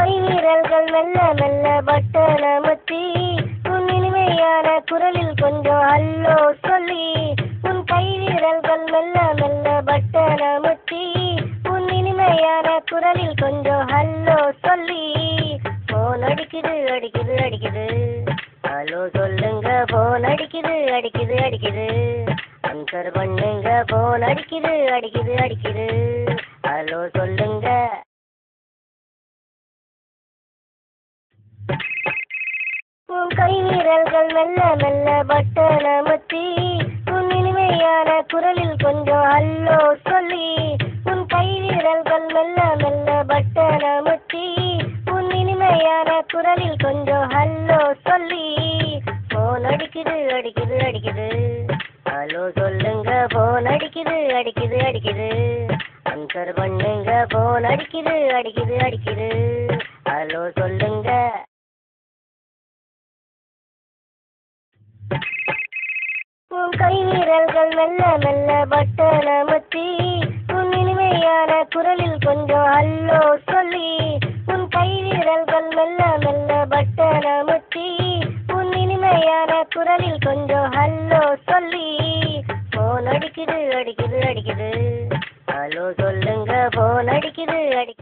கை வீரர்கள் மெல்ல மெல்ல பட்டன முத்தி உன் இனிமையான குரலில் கொஞ்சம் ஹல்லோ சொல்லி உன் கை வீரர்கள் மெல்ல மெல்ல பட்டன முத்தி உன் இனிமையான குரலில் கொஞ்சம் ஹல்லோ சொல்லி போன் அடிக்குது அடிக்குது அடிக்குது ஹலோ சொல்லுங்க போன் அடிக்குது அடிக்குது அடிக்குது ஆன்சர் பண்ணுங்க போன் அடிக்குது அடிக்குது அடிக்குது ஹலோ சொல்லுங்க. உன் கை வீரர்கள் மெல்ல மெல்ல பட்டன முத்தி உன் இனிமையான குரலில் கொஞ்சம் ஹல்லோ சொல்லி உன் கை வீரர்கள் மெல்ல மெல்ல பட்டன முத்தி உன் இனிமையான குரலில் கொஞ்சம் ஹல்லோ சொல்லி போன் அடிக்குது அடிக்குது அடிக்குது ஹலோ சொல்லுங்க போன் அடிக்குது அடிக்குது அடிக்குது ஆன்சர் பண்ணுங்க போன் அடிக்குது அடிக்குது அடிக்குது ஹலோ சொல்லுங்க. உன் கை வீரர்கள் மெல்ல மெல்ல பட்டன முத்தி உன் இனிமையான குரலில் கொஞ்சம் ஹல்லோ சொல்லி உன் கை வீரர்கள் மெல்ல மெல்ல பட்டன முத்தி உன் இனிமையான குரலில் கொஞ்சம் ஹல்லோ சொல்லி போன் அடிக்குது அடிக்குது அடிக்குது ஹலோ சொல்லுங்க போன் அடிக்குது அடிக்குது